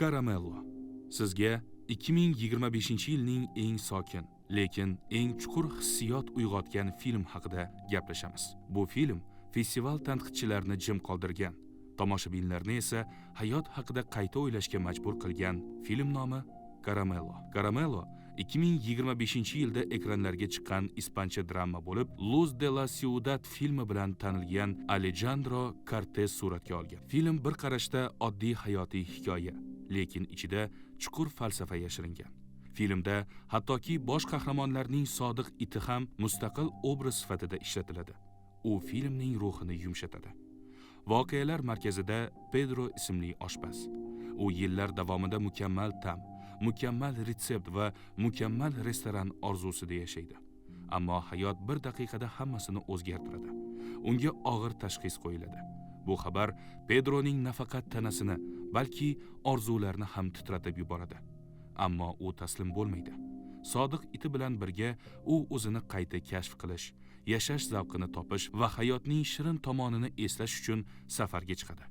Karamello. Sizga 2025-yilning eng sokin, lekin eng chuqur hissiyot uyg'otgan film haqida gaplashamiz. Bu film festival tanqidchilarini jim qoldirgan, tomoshabinlarni esa hayot haqida qayta o'ylashga majbur qilgan film nomi Karamello. Karamello 2025-yilda ekranlarga chiqqan ispancha drama bo'lib, Luz de la Ciudad filmi bilan tanilgan Alejandro Cortés suratga olgan. Film bir qarashda oddiy hayotiy hikoya, lekin ichida chuqur falsafa yashiringan. Filmda hattoki bosh qahramonlarning sodiq iti ham mustaqil obraz sifatida ishlatiladi. U filmning ruhini yumshatadi. Voqealar markazida Pedro ismli oshpaz. U yillar davomida mukammal ta'm, mukammal retsept va mukammal restoran orzusida yashaydi. Ammo hayot bir daqiqada hammasini o'zgartiradi. Unga og'ir tashxis qo'yiladi. Bu xabar Pedroning nafaqat tanasini, balki orzularini ham titratib yuboradi. Ammo u taslim bo'lmaydi. Sodiq iti bilan birga u o'zini qayta kashf qilish, yashash zavqini topish va hayotning shirin tomonini eslash uchun safarga chiqadi.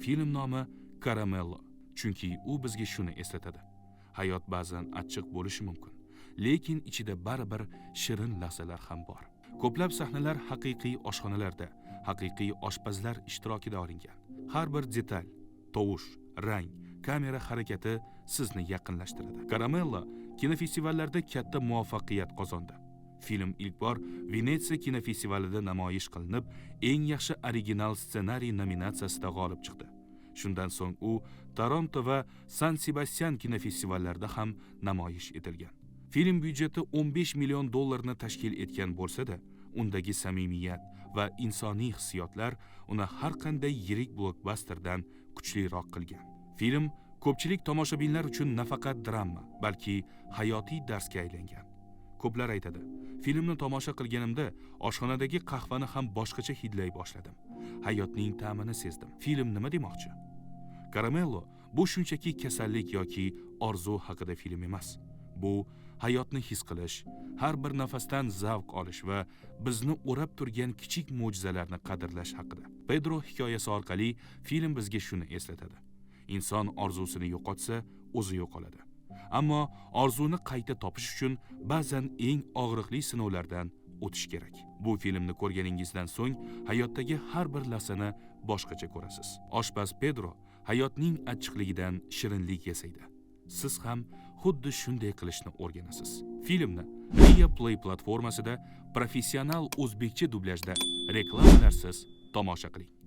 Film nomi Karamello, chunki u bizga shuni eslatadi. Hayot ba'zan achchiq bo'lishi mumkin, lekin ichida baribir shirin lahzalar ham bor. Ko'plab sahnalar haqiqiy oshxonalarda, haqiqiy oshpazlar ishtirokida olingan. Har bir detal, tovush, rang, kamera harakati sizni yaqinlashtiradi. Karamello kinofestivallarda katta muvaffaqiyat qozondi. Film ilk bor Venetsiya kinofestivalida namoyish qilinib, eng yaxshi original ssenariy nominatsiyasida g'olib chiqdi. Shundan so'ng u Toronto va San Sebastian kinofestivallarida ham namoyish etilgan. Film byudjeti $15 million tashkil etgan bo'lsa-da, undagi samimiyat va insoniy hissiyotlar uni har qanday yirik blockbusterdan kuchliroq qilgan. Film ko'pchilik tomoshabinlar uchun nafaqat drama, balki hayotiy darsga aylangan. Ko'plar aytadi, filmni tomosha qilganimda oshxonadagi qahvani ham boshqacha hidlay boshladim. Hayotning ta'mini sezdim. Film nima demoqchi? Karamello bu shunchaki kasallik yoki orzu haqida film emas. Bu hayotni his qilish, har bir nafasdan zavq olish va bizni o'rab turgan kichik mo'jizalarni qadrlash haqida. Pedro hikoyasi orqali film bizga shuni eslatadi. Inson orzusini yo'qotsa, o'zi yo'qoladi. Ammo orzuni qayta topish uchun ba'zan eng og'riqli sinovlardan o'tish kerak. Bu filmni ko'rganingizdan so'ng hayotdagi har bir lahzani boshqacha ko'rasiz. Oshpaz Pedro hayotning achchiqligidan shirinlik yasaydi. Siz ham xuddi shunday qilishni o'rganasiz. Filmni Viaplay platformasida professional o'zbekcha dublyajda reklamalarsiz tomosha qiling.